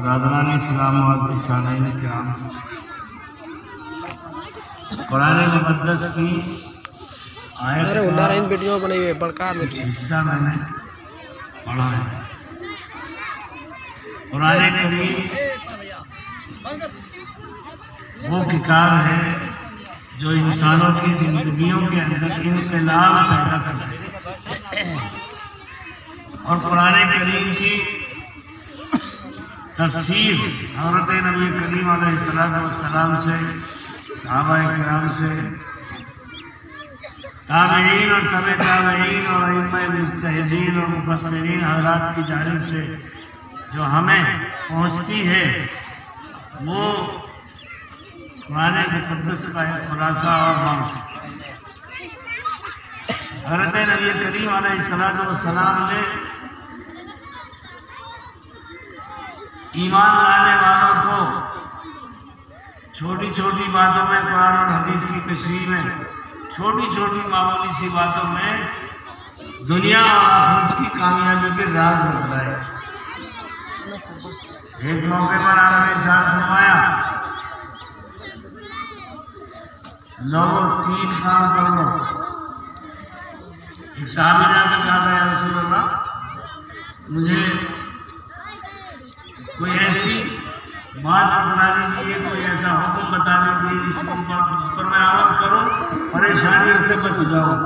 ब्रादरान इस्लाम व सानाईन किराम, कुरान मुक़द्दस की आयत का कुछ हिस्सा मैंने पढ़ा है। कुरान करीम वो किताब है जो इंसानों की जिंदगियों के अंदर इनकलाब पैदा करता है। और कुरान करीम की तफसीर हज़रत नबी करीम अलैहिस्सलाम से, सहाबाए किराम से, ताबईन और तबे ताबईन और अइम्मा मुज्तहिदीन और मुफस्सिरीन हज़रात की जानिब से जो हमें पहुँचती है वो कुरान मुक़द्दस का एक खुलासा और बांस है। हज़रत नबी करीम अलैहिस्सलाम ने ईमान लाने वालों को छोटी छोटी बातों में, कुरान और हदीस की तशरीह में, छोटी छोटी मामूली सी बातों में दुनिया और आखिरत की कामयाबी के राज बतलाए। एक मौके पर आपने इरशाद फरमाया, लोगों 3 काम कर लो। एक साहबी ने आकर कहा था, या रसूल अल्लाह, मुझे कोई ऐसी बात बता दीजिए, कोई ऐसा हुक्म बता दीजिए जिस पर मैं अमल करूं, परेशानियों से बच जाऊं।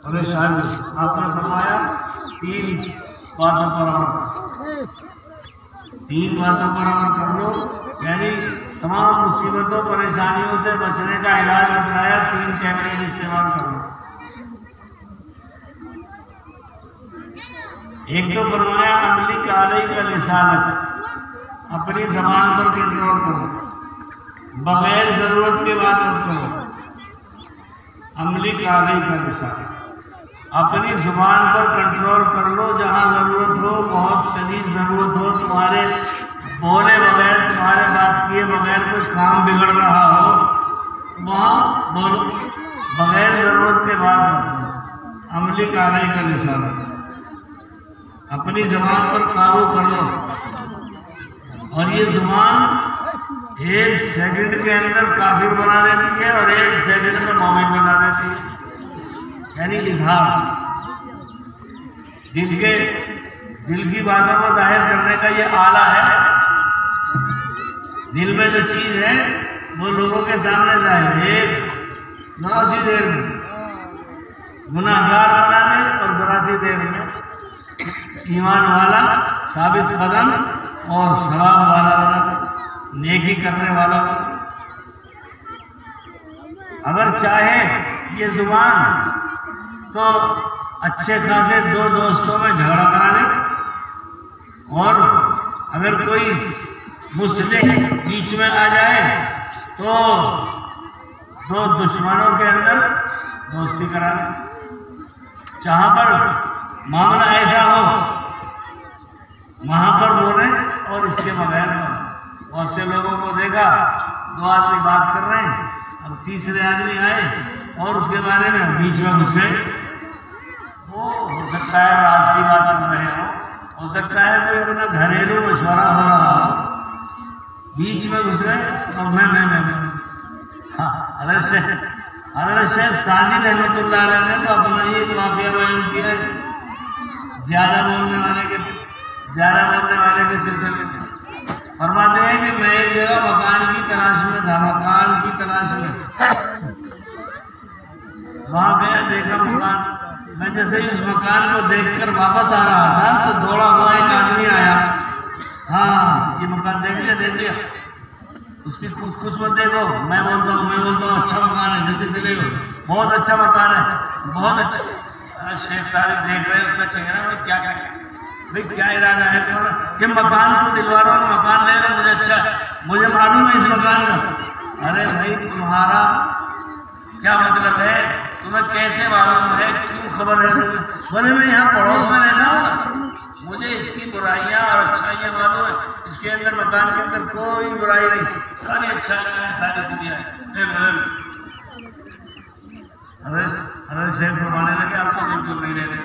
परेशानी आपने फरमाया 3 बातों पर अमल करो। 3 बातों पर अमल कर लो, यानी तमाम मुसीबतों परेशानियों से बचने का इलाज बताया। 3 टेक्निक इस्तेमाल करो। एक तो फरमाया अमली काले का लिसानत, अपनी ज़बान पर कंट्रोल करो, बगैर ज़रूरत के बात मत करो। अमली काले का लिसानत, अपनी ज़ुबान पर कंट्रोल कर लो। जहाँ ज़रूरत हो, बहुत शदीद ज़रूरत हो, तुम्हारे बोले बगैर, तुम्हारे बात किए बगैर कोई काम बिगड़ रहा हो, वहाँ बोलो, बगैर ज़रूरत के बात मत करो। अमली काले का लिसानत, अपनी ज़बान पर काबू कर लो। और ये ज़ुबान 1 सेकंड के अंदर काफिर बना देती है और 1 सेकंड में मोमिन बना देती है। यानी इजहार, दिल की बातों को जाहिर करने का ये आला है। दिल में जो चीज़ है वो लोगों के सामने जाहिर, एक जरा सी देर में गुनाहगार बना दे और जरा सी देर में ईमान वाला, साबित कदम और शराब वाला बना, नेकी करने वाला। अगर चाहे ये जुबान तो अच्छे खासे 2 दोस्तों में झगड़ा करा दे, और अगर कोई मुस्लिम बीच में आ जाए तो 2 दुश्मनों के अंदर दोस्ती करा दे। जहाँ पर मामला ऐसा हो वहाँ पर बोले और इसके बगैर बोले। बहुत से लोगों को देखा, 2 आदमी बात कर रहे हैं, अब तीसरे आदमी आए और उसके बारे में बीच में घुस गए। वो हो सकता है राज की बात कर रहे हो सकता है कोई अपना घरेलू मशवरा हो रहा हो, बीच में घुस गए और मैं हाँ। हज़रत शेख सादी रहमतुल्लाह अलैह ने तो अपना ये वाक़या बयान किया, ज़्यादा बोलने वाले के सिलसिले में फरमाते हैं कि मैं एक जगह मकान की तलाश में था, वहाँ गया, देखा मकान। मैं जैसे ही उस मकान को देखकर वापस आ रहा था तो दौड़ा हुआ एक आदमी आया। हाँ, ये मकान देख लिया, उसकी कुछ मत देखो, मैं बोलता हूँ अच्छा मकान है, जल्दी से ले लो, बहुत अच्छा मकान है, बहुत अच्छा। शेख साहब देख रहे हैं उसका चेहरा, भाई क्या भाई क्या इरादा है तुम्हारा कि मकान तो दिलवा रहा हूँ, मकान ले रहा, मुझे अच्छा, मुझे मालूम है इस मकान का। अरे भाई तुम्हारा क्या मतलब है, तुम्हें कैसे मालूम है, क्यों खबर है तुम्हें? बोले मैं यहाँ पड़ोस में रहता हूँ, मुझे इसकी बुराइयाँ और अच्छाइयाँ मालूम है, इसके अंदर मकान के अंदर कोई बुराई नहीं, सारी अच्छाइयाँ हैं, सारी दुनिया है। अरे शेख फरमाने लगे आप तो बिल्कुल नहीं रह रहे,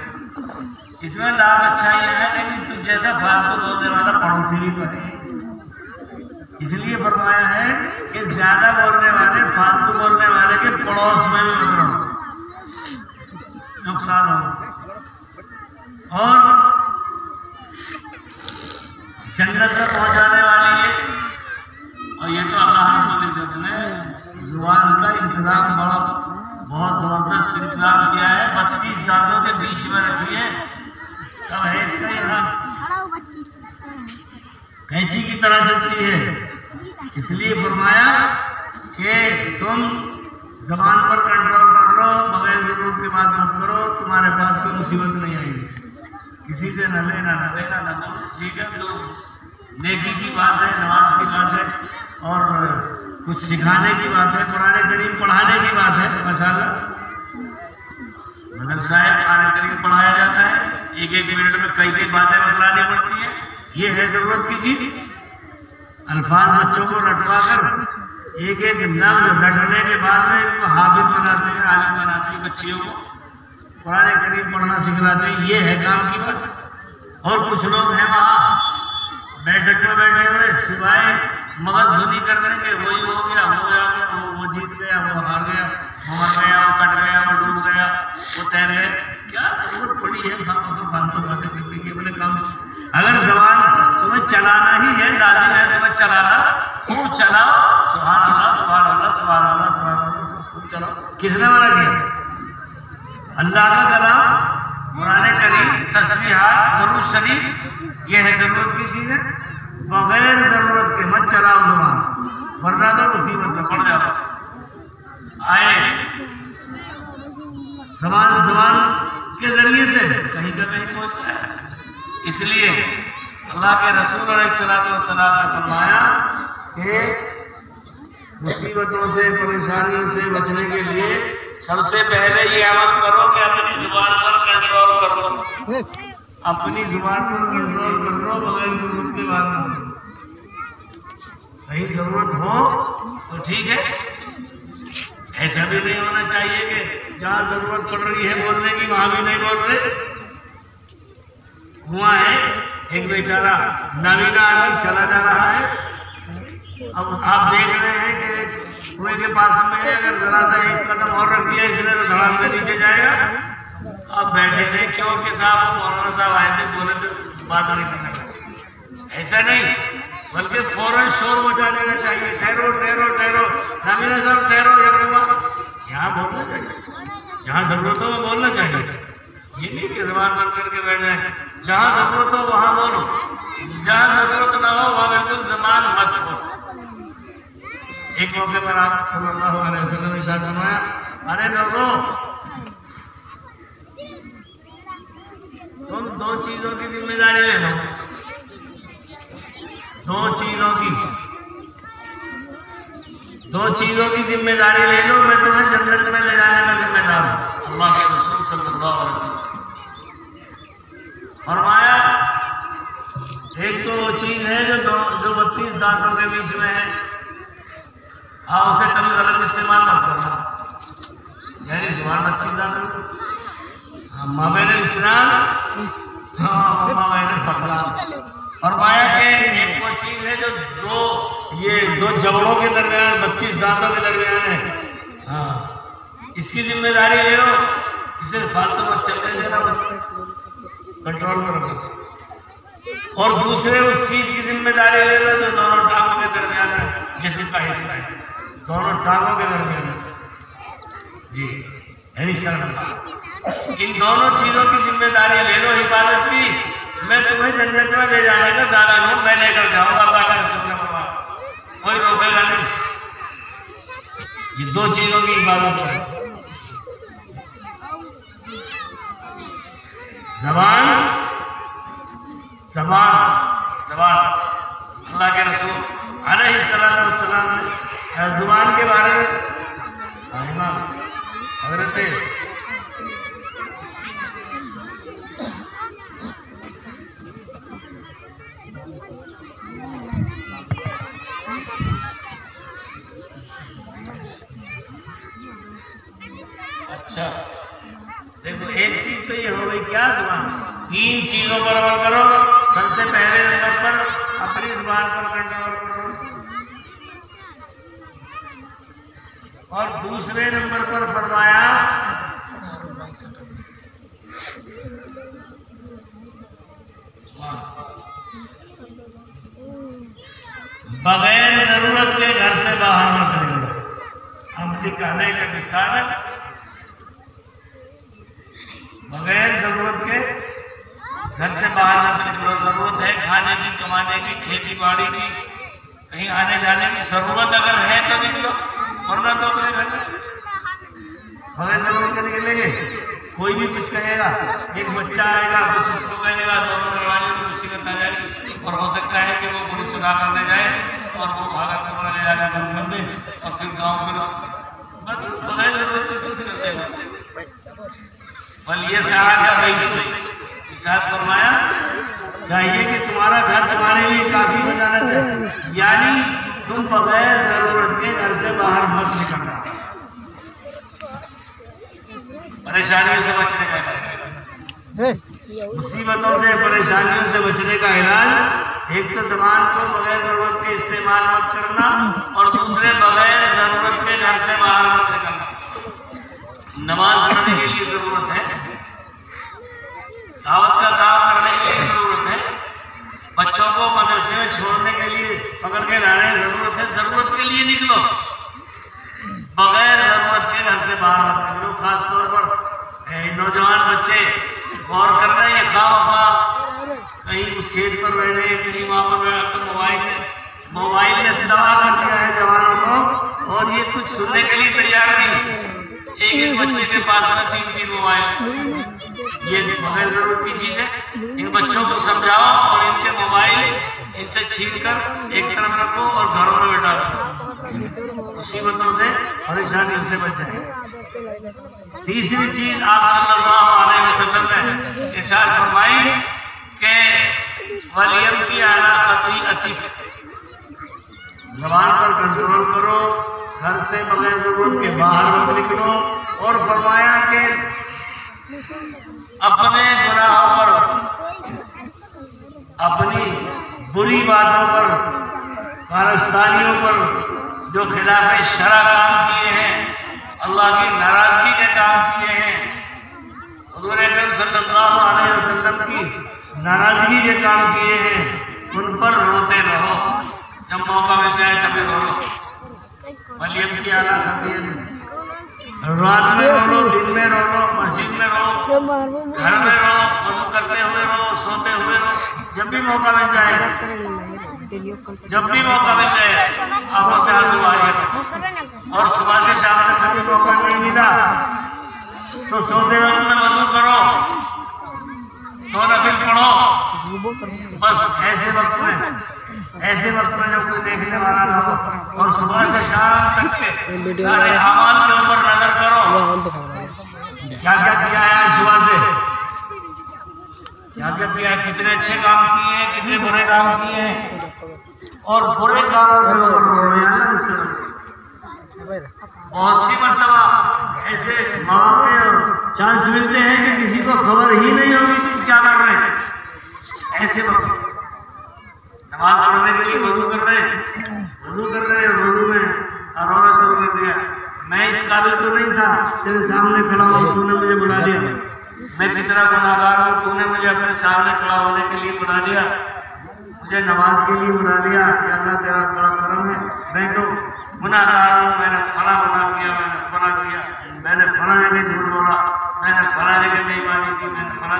इसमें लाख अच्छाइयाँ हैं, लेकिन तुम जैसा फालतू बोलने वाला पड़ोसी भी तो है। इसलिए फरमाया है कि ज्यादा बोलने वाले, फालतू बोलने वाले के पड़ोस में भी मत रहो, नुकसान हो। और जन्नत में पहुंचाने वाली है, और ये तो अल्लाह रब्बुल इज्जत ने जुबान का इंतजाम बहुत जबरदस्त इंतजाम किया है, 32 दांतों के बीच में रखी है, तब है इसका यहाँ कैंची की तरह चलती है। इसलिए फरमाया कि तुम जबान पर कंट्रोल कर लो, बगैर जरूरत की बात मत करो, तुम्हारे पास कोई मुसीबत नहीं आएगी, किसी से न लेना न देना न दो, ठीक है। तो नेकी की बात है, नमाज की बात है, और कुछ सिखाने की बात है, कुरान करीम पढ़ाने की बात है। माशाअल्लाह मदरसा है, कुरान करीम पढ़ाया जाता है, एक मिनट में कई बातें बतलानी पड़ती है, ये है जरूरत की चीज। अल्फाज बच्चों को रटवा कर एक लफ्ज रटने के बाद में इनको हाफिज बनाते हैं, आलिम बनाते हैं, बच्चियों को कुरान करीम पढ़ना सिखलाते हैं, ये है काम की बात। और कुछ लोग हैं वहाँ बैठक में बैठे हुए, सिवाय मगज धुनी करने के, वही हो गया, वो आ गया, वो जीत गया, वो हार गया, वो मर गया, वो कट गया, वो डूब गया, वो तैर गए। क्या जरूरत पड़ी है फालतू बातें करने की? अपने काम, अगर जबान तुम्हें चलाना ही है, लाजिम है तुम्हें चलाना, खूब चलाओ, सुभान अल्लाह सुभान अल्लाह सुभान अल्लाह सुभान अल्लाह, खूब चलाओ। किसने मना किया? अल्लाह का कलाम, कुरान करीम, तस्बीहात, दुरूद शरीफ, ये है जरूरत की चीज है। बगैर जरूरत के मत चलाओ जुबान, वरना तो मुसीबत में पड़ जाओ। आए जबान के जरिए से कहीं का कहीं पहुंचता है। इसलिए अल्लाह के रसूल अलैहिस्सलाम ने फरमाया कि मुसीबतों से, परेशानियों से बचने के लिए सबसे पहले ये अमल करो कि अपनी जुबान पर कंट्रोल कर लो, अपनी जुबान पर कंट्रोल कर लो, बगैर जरूरत के बात में कहीं जरूरत हो तो ठीक है, ऐसा भी नहीं होना चाहिए कि जहाँ जरूरत पड़ रही है बोलने की वहां भी नहीं बोल रहे। हुआ है एक बेचारा नवीना आदमी चला जा रहा है, अब आप देख रहे हैं कि कुएं के पास में अगर जरा सा एक कदम और रख दिया इसने तो धड़ाम के नीचे जाएगा। अब बैठे थे क्योंकि साहब मौलाना साहब आए थे, बोले तो बात नहीं करने का, ऐसा नहीं, बल्कि फौरन शोर मचा देना चाहिए, ठहरो ठहरो ठहरो, नवीना साहब ठहरो, यहाँ बोलना चाहिए, जहाँ जरूरत हो बोलना चाहिए। ये नहीं कि जबान बंद करके बैठ जाए, जहाँ जरूरत हो वहां बोलो, जहाँ जरूरत ना हो वहां बिल्कुल जबान मत खोलो। एक मौके पर आप सल्लल्लाहु अलैहि वसल्लम ने इरशाद फरमाया, अरे लोगों तुम दो चीजों की जिम्मेदारी ले लो, दो चीजों की जिम्मेदारी ले लो, मैं तुम्हें जन्नत में ले जाने का जिम्मेदार हूं। अल्लाह के रसूल सल्लल्लाहु अलैहि वसल्लम फरमाया, एक तो वो चीज है जो 32 दांतों के बीच में है, हाँ उसे कभी गलत इस्तेमाल मत करना, यानी जुबान 32 दांतों, माबैन इस्लाम, माबैन फखरान। फरमाया कि एक वो चीज है जो दो जबड़ों के दरमियान, 32 दांतों के दरमियान है, हाँ इसकी जिम्मेदारी ले लो, इसे फालतू मत चलने देना, बस कंट्रोल में रखो। और दूसरे उस चीज की जिम्मेदारी ले लो जो दोनों टांगों के दरमियान है, जिसम का हिस्सा है, दोनों टांगों के दरमियान जी, इन दोनों चीजों की जिम्मेदारी ले लो हिफाजत की, मैं तुम्हें जन्नत में ले जाने का ज़ामिन हूं, मैं लेकर जाऊंगा, अल्लाह का रसूल ने फरमाया, कोई रोकेगा नहीं। ये दो चीजों की इबादत है। जबान जबान जबान। अल्लाह के रसूल अलैहिस्सलातु वस्सलाम ने जुबान के बारे में हजरत अच्छा देखो, एक चीज तो ये हो गई क्या, जुबान। तीन चीजों पर अमल करो। सबसे पहले नंबर पर अपनी जुबान पर कंट्रोल करो, और दूसरे नंबर पर फरमाया बगैर जरूरत के घर से बाहर मत निकलो। हम कहने का विस्तार है, बगैर जरूरत के घर से बाहर मत निकलो। जरूरत है खाने की, कमाने की, खेती बाड़ी की, कहीं आने जाने की जरूरत अगर है तो निकलो, वरना तो अपने घर में बगैर जरूरत के निकलेंगे। कोई भी कुछ कहेगा, एक बच्चा आएगा कुछ उसको कहेगा, दोनों दरवाजे में मुसीबत आ जाएगी, और हो सकता है कि वो पुलिस उठा कर ले जाए और वो भागा कर ले जाकर बंद कर दे, और फिर गाँव में बगैर जरूरत के क्यों निकलते हैं। बल ये साहब फरमाया चाहिए कि तुम्हारा घर तुम्हारे लिए काफी हो जाना चाहिए, यानी तुम बगैर जरूरत के घर से बाहर मत निकलना। परेशानियों से बचने का इलाज, मुसीबतों से परेशानियों से बचने का इलाज, एक तो जबान को बगैर जरूरत के इस्तेमाल मत करना, और दूसरे बगैर जरूरत के घर से बाहर मत निकलना। नमाज पढ़ने के लिए जरूरत है, दावत का काम करने के लिए जरूरत है, बच्चों को मदरसे में छोड़ने के लिए पकड़ के लाने की जरूरत है। जरूरत के लिए निकलो, बगैर जरूरत के घर से बाहर मत निकलो। खासतौर पर नौजवान बच्चे गौर कर रहे हैं, खा कहीं उस खेत पर बैठे, कहीं वहां पर बैठे, तो मोबाइल ने तबाह कर दिया है जवानों को, और ये कुछ सुनने के लिए तैयार नहीं। एक बच्चे के पास में 3 मोबाइल, ये बगैर जरूरत की चीज है। इन बच्चों को समझाओ और इनके मोबाइल इनसे छीन कर एक तरफ रखो और घरों में बैठा दो, मुसीबतों से परेशानियों से बच जाए। तीसरी चीज आप सल्लल्लाहु अलैहि वसल्लम ने इरशाद फरमाई कि वलियम की आला फती अतिक, जबान पर कंट्रोल करो, घर से बगैर जरूरत के बाहर मत निकलो, और फरमाया कि अपने गुनाहों पर, अपनी बुरी बातों पर, कारस्तानियों पर, जो खिलाफ शरा काम किए हैं, अल्लाह की नाराजगी के काम किए हैं, हुज़ूर अकरम सल्लल्लाहु अलैहि वसल्लम की नाराजगी के काम किए हैं, उन पर रोते रहो। जब मौका मिल जाए तभी रो। वलियम की आला खतीर, रात में रो, दिन में रो, मस्जिद में रो, घर में रो, वज़ू करते हुए रो, सोते हुए रो, जब भी मौका मिल जाए, जब भी मौका मिल जाए आंखों से आंसू आ जाए। और सुबह से शाम तक कभी मौका नहीं मिला तो सोते वक्त में वज़ू करो, तो नफिल पढ़ो। बस ऐसे वक्त में जब कोई देखने वाला ना हो, और सुबह से शाम तक के सारे अमाल के ऊपर नजर करो, क्या क्या किया है आज सुबह से, क्या क्या किया है, कितने अच्छे काम किए हैं, कितने बुरे काम किए हैं, और बुरे कामों के ऊपर बहुत सी मरतबा ऐसे मौके और चांस मिलते हैं कि किसी को खबर ही नहीं होगी तुम क्या कर रहे हैं। ऐसे वक्त नमाज पढ़ने के लिए वज़ू कर रहे हैं, वज़ू में रोना शुरू कर दिया। मैं इस काबिल तो नहीं था, तेरे सामने खड़ा हूँ, तूने मुझे बुला लिया। मैं कितना गुनाहगार हूँ, तूने मुझे अपने सामने खड़ा होने के लिए बुला लिया, मुझे नमाज के लिए बुला लिया। या अल्लाह तेरा बड़ा करम है, मैं तो गुनाहगार हूँ, मैंने फला गुनाह किया, मैंने फला किया, मैंने फला जगह झूठ बोला, मैंने फला जगह बेईमानी की, मैंने फला।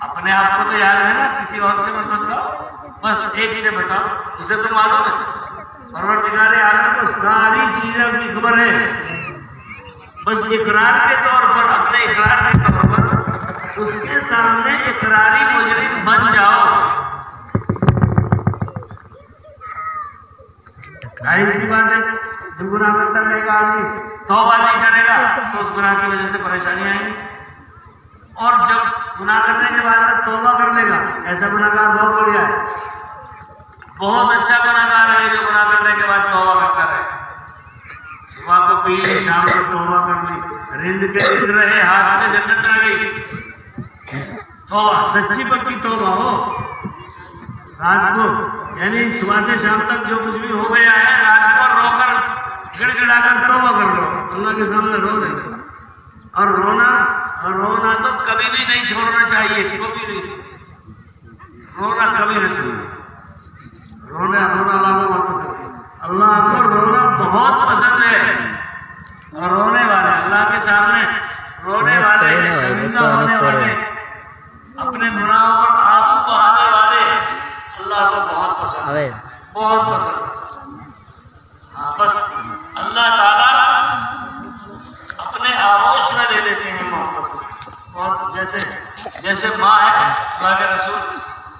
अपने आप को तो याद है ना, किसी और से मत बताओ, बस एक से बताओ, उसे तो मालूम है। परवरदिगार आलम को सारी चीजें की खबर है। बस इकरार के तौर पर, अपने इकरार के तौर पर उसके सामने इकरारी मुजरिम बन जाओ। जाहिर सी बात है, जब गुनाह करता रहेगा आदमी, तौबा नहीं करेगा तो उस गुनाह की वजह से परेशानियां आएंगी। और जब गुनाह करने के बाद में तौबा कर लेगा, ऐसा गुनाहगार बहुत बढ़िया है, बहुत अच्छा गुनाहगार है जो गुनाह करने के बाद तौबा करता रहे। सुबह को पी ली, शाम को तौबा कर ली, रिंद के रिंद रहे, हाथ से जन्नत रह गई। तौबा, सच्ची पक्की तौबा हो। रात को यानी सुबह से शाम तक जो कुछ भी हो गया है, रात को रोकर गिड़गिड़ाकर तौबा कर लो, अल्लाह के सामने रो देना। और रोना तो कभी भी नहीं छोड़ना चाहिए, कभी भी रोना कभी नहीं छोड़ना। रोना अल्लाह को बहुत पसंद है, अल्लाह को रोना बहुत पसंद है। और रोने वाले, अल्लाह के सामने रोने वाले, शर्मिंदा होने वाले, अपने गुनाहों पर आंसू बहाने वाले अल्लाह को बहुत पसंद है, बहुत पसंद। हाँ, बस अल्लाह ताला अपने आगोश में ले लेते हैं मोहब्बत को। और जैसे माँ है, अल्लाह के रसूल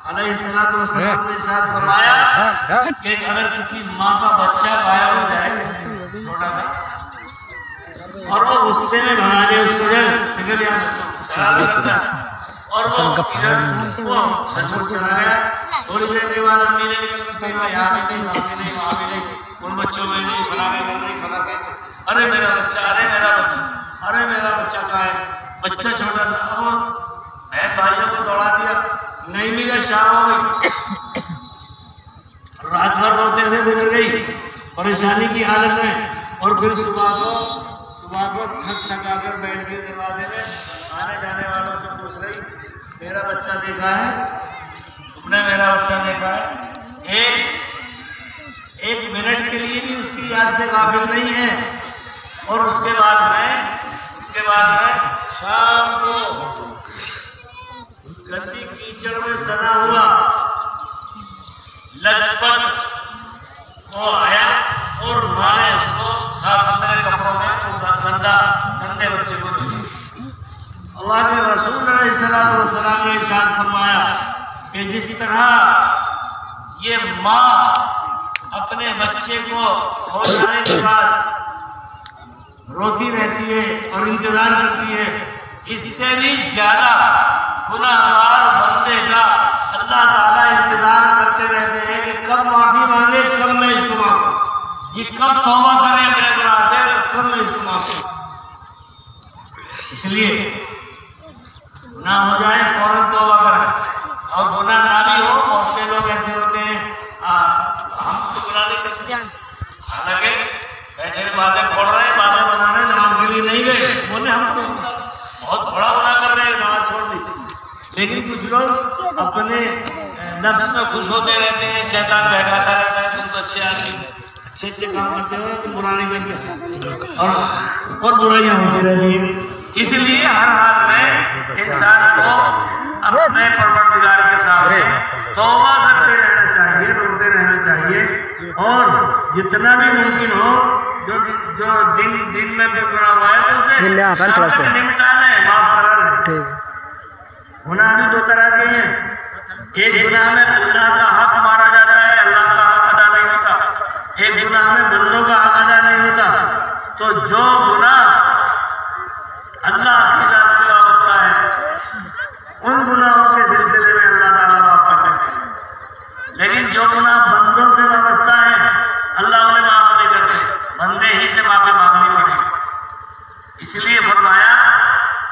अलैहिस्सलातु वस्सलाम ने इरशाद फरमाया कि अगर किसी माँ का बच्चा गायब हो जाए छोटा सा, और वो गुस्से में भगा दे उसको, निकल यहाँ और वो सचमुच चला गया, थोड़ी देर के बाद अम्मी ने निकल कर कहा यहाँ भी नहीं, वहाँ भी नहीं, वहाँ भी नहीं, उन बच्चों में नहीं, फलाने में नहीं, फलाने। अरे मेरा बच्चा, अरे मेरा बच्चा, अरे मेरा बच्चा कहाँ है? बच्चा छोटा था। अब वो बहन भाइयों को दौड़ा दिया, नहीं मिला, शाम हो गई, रात भर रोते हुए गुजर गई परेशानी की हालत में। और फिर सुबह को थक कर बैठ गए दरवाजे में, आने जाने वालों से पूछ रही, मेरा बच्चा देखा है तुमने? मेरा बच्चा देखा है? एक मिनट के लिए भी उसकी याद से गाफिल नहीं है। और उसके बाद में शाम को गंदी कीचड़ में सना हुआ लजपत वो आया और माने उसको साफ सुथरे कपड़ों में गंदे बच्चे को दिया। अल्लाह के रसूल अलैहिस्सलातु वस्सलाम ने इरशाद फरमाया कि जिस तरह ये माँ अपने बच्चे को हो जाने के बाद रोती रहती है और इंतजार करती है, इससे भी ज्यादा गुनाहगार बंदे का अल्लाह ताला इंतजार करते रहते हैं कि कब माफी मांगे, कब मैं इसको माफूं, ये कब तौबा करे अपने गुनाह से, कब मैं इसको माफूं। इसलिए गुनाह हो जाए फौरन तौबा करें, और गुनाह ना भी हो। बहुत से लोग ऐसे होते हैं, हम तो गुनाह नहीं करते, हालांकि बैठे बातें पढ़ रहे हैं, बातें बना रहे, नमाज के लिए नहीं गए, बोले हम तो बहुत बड़ा गुनाह कर रहे हैं, नमाज छोड़ दी। लेकिन कुछ लोग अपने नफ्स में खुश होते रहते हैं, शैतान बहकाता रहता है, तुम तो अच्छे आदमी, अच्छे काम करते हो, तुम बुरा नहीं करते, और बुराइयां होती रहती हैं। इसलिए हर हाल में इंसान को अपने परवरदिगार के सामने तौबा करते रहना चाहिए, रोते रहना चाहिए। और जितना भी मुमकिन हो, जो दिन में भी गुनाह हुआ है तो उसे निपटा लें, माफ करा लें। गुनाह भी दो तरह के हैं, एक गुनाह में अल्लाह का हक मारा जाता है, अल्लाह का हक अदा नहीं होता, एक गुनाह में बंदों का हक अदा नहीं होता। तो जो गुनाह अल्लाह की जात से वाबस्ता है, उन गुनाहों के सिलसिले में अल्लाह ताला माफ कर देते हैं। लेकिन जो गुनाह बंदों से वाबस्ता है, अल्लाह उन्हें माफ नहीं करते, बंदे ही से माफी मांगनी पड़ेगी। इसलिए फरमाया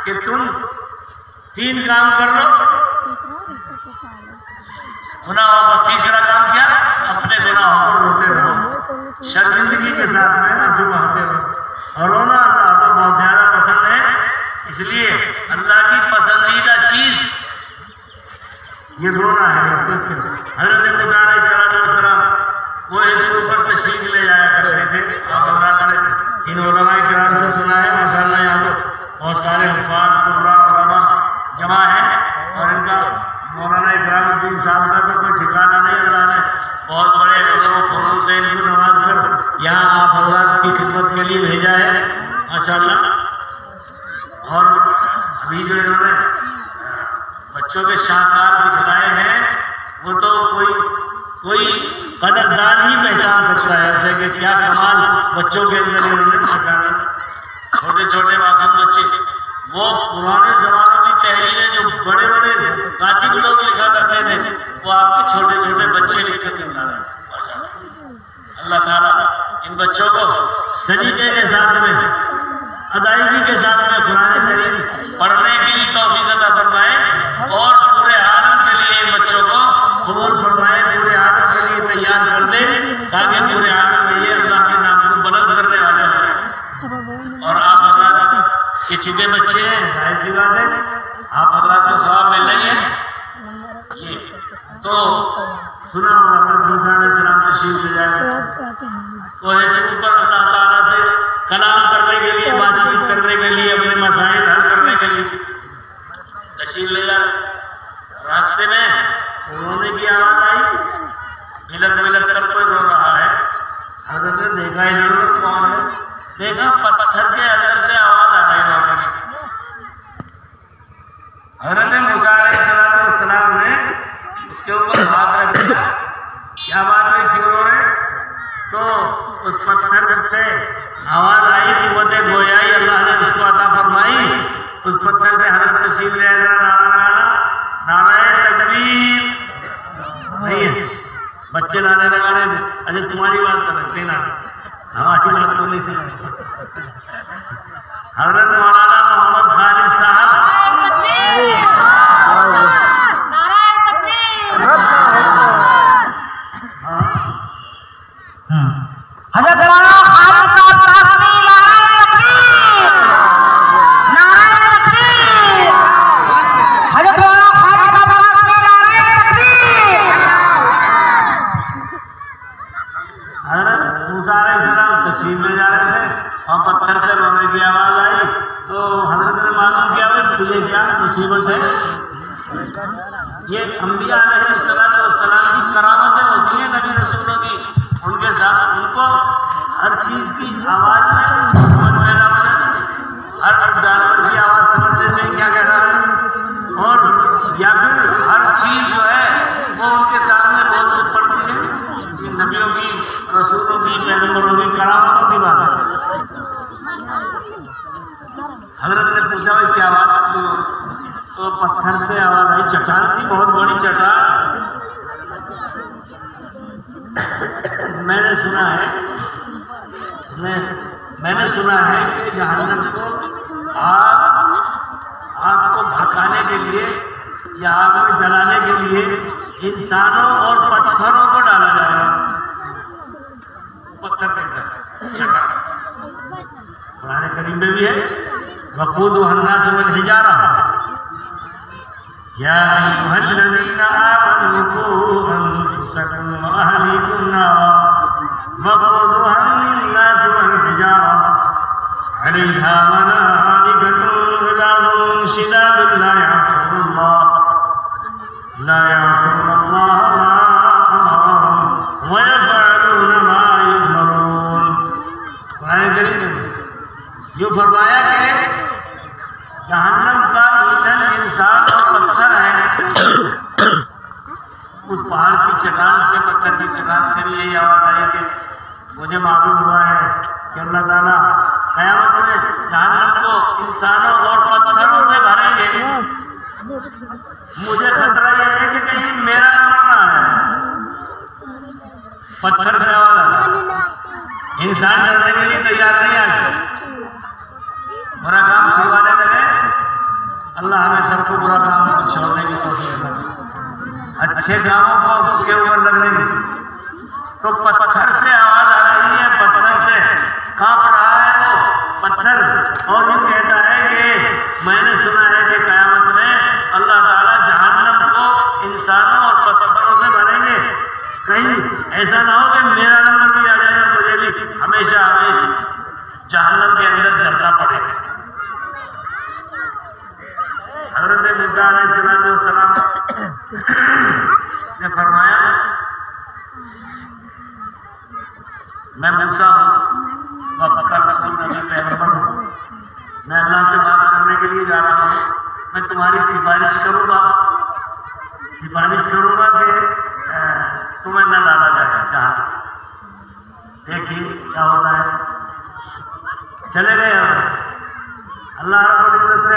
कि तुम 3 काम कर लो, गुनाहों पर। तीसरा काम क्या? अपने गुनाहों पर रोते रहो, शर्मिंदगी के साथ में आंसू बहाते रहो। और रोना अल्लाह को बहुत ज्यादा पसंद है, इसलिए अल्लाह की पसंदीदा चीज ये रोना है। हज़रत मूसा अलैहिस्सलाम वो एक ऊपर तशरीफ ले जाया करते थे। आप अल्लाह ताला इन उलमाए किराम से सुना है, माशाअल्लाह यहाँ तो बहुत सारे हुफ़ाज़ उलमा जमा है, और इनका मौलाना इकरामुद्दीन साहब का तो कोई ठिकाना नहीं। अल्लाह ने बहुत बड़े फजल से इनको नवाज यहाँ आप हजरात की खिदमत के लिए भेजा है माशाअल्लाह। और अभी जो इन्होंने बच्चों के शाहकार दिखलाए हैं वो तो कोई कदरदान ही पहचान सकता है ऐसे कि क्या कमाल बच्चों के अंदर इन्होंने पहचाना। छोटे छोटे मासूम बच्चे, वो पुराने जमानों की तहरीरें जो बड़े बड़े कातिब लोग लिखा करते थे वो आपके छोटे छोटे बच्चे लिख कर दिखा रहे हैं। अल्लाह ताला इन बच्चों को सलीके के साथ में, अदायगी के साथ में कुरान करीम पढ़ने की भी तौफीक अता फरमाए और पूरे आलम के लिए इन बच्चों को कबूल फरमाए, पूरे आलम के लिए तैयार कर दे ताकि पूरे आलम में ये अल्लाह के नाम को बुलंद करने वाले हो। और आप हजरात के चुके बच्चे हैं, जाहिर सी बात है आप हजरात को सवाब मिल रही है। ये तो सुना हज़रत मूसा अलैहिस्सलाम तशरीफ ले जाए कोहे तूर पर अल्लाह ताला से कलाम करने के लिए, बातचीत करने के लिए, अपने मसाइल हल करने के लिए तशरीफ ले जाए। रास्ते में रोने की आवाज आई, मिलक मिलक कर कोई रो रहा है। हजरत ने देखा इधर कौन है, देखा पत्थर के अंदर से आवाज आ रही रोने की। हजरत मूसा अलैहिस्सलाम ने उसके ऊपर हाथ रख दिया, क्या बात है क्यों रो रहे? तो उस पत्थर से आवाज आई, कुव्वत गोयाई अल्लाह ने उसको अता फरमाई। उस पत्थर से हजरत तशरीफ ले आया, नारा लगाना, नाराए तकबीर नहीं है, बच्चे नारे लगाने। अरे तुम्हारी बात कर रहे ना, हमारी बात को नहीं सुन। हजरत मौलाना मोहम्मद खालिद साहब तशरीफ ले जा रहे थे और पत्थर से रोने की आवाज आई तो हजरत ने मालूम किया भाई तुझे क्या मुसीबत है। ये अम्बिया अलैहिस्सलाम की करामतें होती हैं नबी रसूलों की, उनके साथ उनको हर चीज की आवाज में समझ पैदा हो जाती है, हर जानवर की आवाज समझ लेते हैं क्या कह रहा है, और या फिर हर चीज जो है वो उनके सामने बोलनी पड़ती है। नबियों की, रसूलों की, पैगंबरों की करामतों की बात है। हजरत ने पूछा भाई क्या बात थी? तो पत्थर से आवाज आई, चट्टान थी, बहुत बड़ी चट्टान। मैंने सुना है कि जहन्नम को आग को भड़काने के लिए या आग में जलाने के लिए इंसानों और पत्थरों को डाला जाएगा। पत्थर के अंदर चट्टान कुरान करीम में भी है, वक़ूदुहा अन्नास वल हिजारा या अय्युहल्लज़ीना आमनू क़ू अनफुसकुम व अहलीकुम नारा वक़ूदुहा अन्नास वल हिजारा अलैहा मलाइकतुन ग़िलाज़ुन शिदादुन ला यअसूनल्लाह मा अमरहुम व यफ़अलूना मा यु'मरून। कुरान करीम में यूँ फरमाया कि जहन्नम का ईंधन इंसान और पत्थर है। उस पहाड़ की चट्टान से, पत्थर की चट्टान से भी यही आवाज आई कि मुझे मालूम हुआ है कि अल्लाह ताला क़यामत में जहन्नम को इंसानों और पत्थरों से भरेंगे। मुझे खतरा यह है कि कहीं मेरा मरना है। पत्थर से आवाज आ, इंसान डरने के लिए तैयार नहीं आज, बुरा काम छुड़वाने लगे। अल्लाह हमें सबको बुरा काम को छोड़ने की तौफीक दे, अच्छे कामों को के ऊपर लगने की। तो पत्थर से आवाज आ रही है, पत्थर से कांप रहा है वो पत्थर, और यूँ कहता है कि मैंने सुना है कि क़यामत में अल्लाह ताला जहन्नम को इंसानों और पत्थरों से भरेंगे। कहीं ऐसा ना हो कि मेरा नंबर भी आ जाएगा, मुझे भी हमेशा हमेशा जहन्नम के अंदर जलना पड़ेगा। हज़रत मूसा अलैहिस्सलाम ने फरमाया मैं मूसा हूँ, वक्त का रसूल, नबी, पैगंबर हूँ। मैं अल्लाह से बात करने के लिए जा रहा हूँ। मैं तुम्हारी सिफारिश करूँगा कि तुम्हें न डाला जाए जहाँ। देखिए क्या होता है। चले गए अल्लाह रब्बुल इज्जत से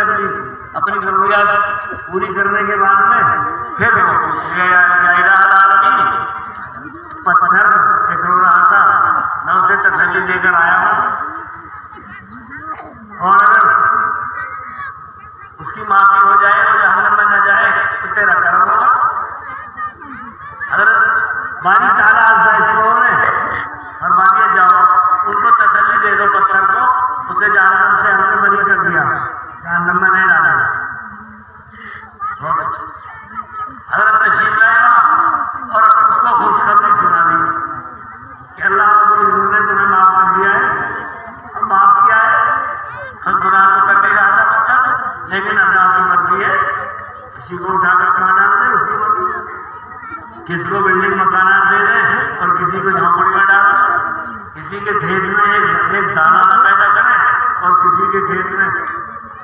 अपनी जरूरियात पूरी करने के बाद में फिर वो पूछ गया, पत्थर एक रो रहा था, मैं उसे तसल्ली देकर आया हूँ, और अगर उसकी माफी हो जाए, वो जहन्नम में न जाए, तो तेरा कर्म होगा। हज़रत बारी ताला अज़्ज़ा ने फरमा दिया, जाओ उनको तसल्ली दे दो, पत्थर को, उसे जहन्नम से हमने बरी कर दिया, जहन्नम में नहीं डाला। बहुत अच्छा। हज़रत तशरीफ लाए और उसको खुशखबरी सुना दी कि अल्लाह रब्बुल इज्जत ने तुम्हें माफ कर दिया है। अब माफ किया है, खुद गुनाह तो कर नहीं रहा था पत्थर, लेकिन अल्लाह की मर्जी है, किसी को उठाकर कहाँ डाल दे उसकी मर्जी, किसको बिल्डिंग मकानात दे दे और किसी को झोंपड़ी में डाल दे, किसी के खेत में एक दाना न पैदा करे और किसी के खेत में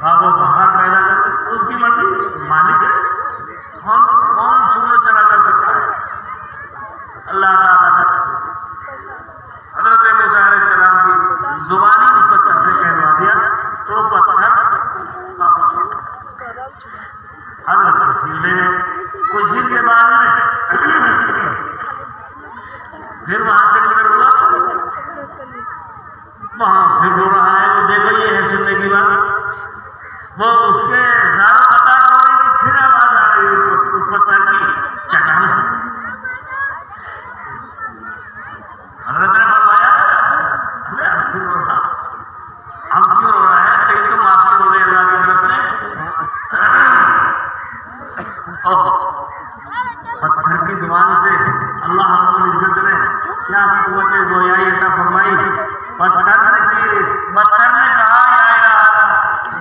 बाबा बहार पैदा करे, उसकी मर्जी, मालिक है। कौन चूनो चला कर सकता है? अल्लाह ताला ने हज़रत मूसा अलैहिस्सलाम की जुबानी उस पत्थर से कहलवा दिया, तो पत्थर हज़रत तशरीफ ले गए। कुछ दिन के बाद में फिर वहां से गुजर हुआ, वहां फिर रो रहा है। वो देखो ये है सुनने की बात, वो उसके सारा पता रहा है कि फिर आवाज आ रही है उस पत्थर की चट्टान से। हज़रत ने फरमाया, अरे अब क्यों रो रहा है? कहीं तो माफी हो गई अल्लाह की तरफ से। पत्थर की जुबान से अल्लाह रब्बुल इज्जत ने क्या कुव्वत गोयाई अता फरमाई। पत्थर ने कहा,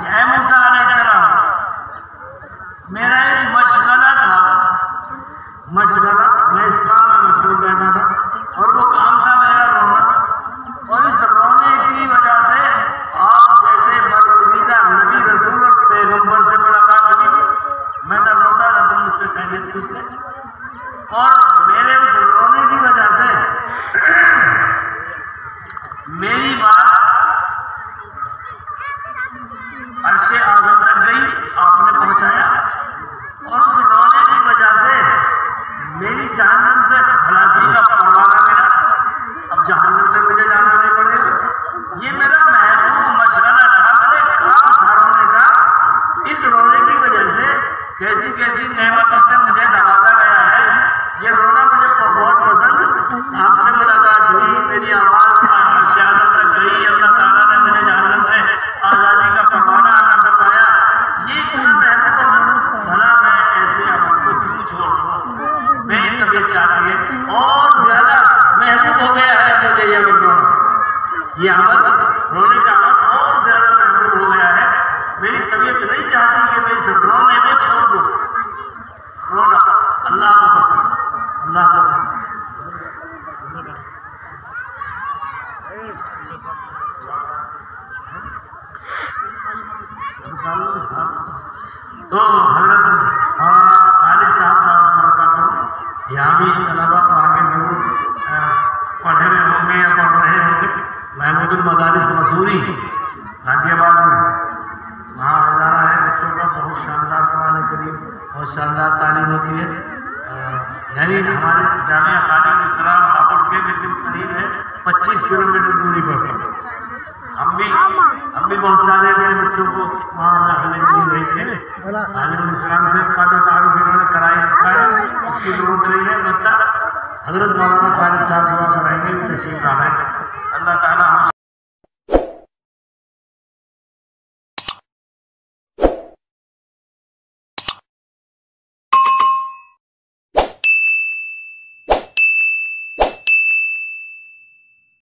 या मूसा अलैहिस्सलाम, मेरा एक मशगला था, मैं इस काम में मशगूल रहता था, और वो काम था मेरा रोना। और इस रोने की वजह से आप जैसे बरगुज़ीदा नबी, रसूल और पैगंबर से मुलाकात हुई, मैं न रोता था, तुम मुझसे खैरियत पूछ ले। और मेरे उस रोने की वजह से मेरी बात अर्शे आज़म तक गई, आपने पहुंचाया। और उस रोने की वजह से मेरी जहन्नम से खलासी का परवाना मिला। अब जहन्नम में मुझे जाना नहीं पड़ेगा। ये मेरा महबूब मशगला था, मेरे काम था रोने का। इस रोने की वजह से कैसी कैसी नेमतों से मुझे नवाजा गया है। ये रोना मुझे बहुत पसंद। आपसे मुलाकात हुई, मेरी आवाज़ अर्शे आज़म तक गई, अल्लाह ताला ने मुझे जहन्नम से आज़ादी का परवाना अता फरमाया। ये इतना महबूब, भला मैं ऐसे अमल को क्यों छोड़ दूँ? मेरी तबीयत चाहती है, और ज्यादा महबूब हो गया है मुझे ये अमल, रोने का अमल और ज्यादा महबूब हो गया है। मेरी तबीयत नहीं चाहती कि मैं इस रोने को छोड़ दूँ। रोना अल्लाह को पसंद, अल्लाह को। तो हज़रत खालिद साहब का यहाँ भी तलबा को आगे जरूर पढ़े हुए होंगे या पढ़ रहे होंगे। महमूदुल मदारिस मसूरी गाजियाबाद में, वहाँ इदारा है बच्चों का, बहुत शानदार कुरान करीम, बहुत शानदार तालीम होती है। यानी हमारे जामिया खादिम इस्लाम हापुड़ के बिल्कुल करीब है, 25 किलोमीटर दूरी पर। हम भी बहुत सारे अपने बच्चों को वहाँ दाखिले के लिए भेजते हैं। खादिम इस्लाम से का तो तारुफ इन्होंने कराई रखा है, उसकी जरूरत नहीं है। बच्चा हज़रत मौलाना खालिद साहब दुआ कराएंगे, तशरीफ लाएंगे। अल्लाह ताला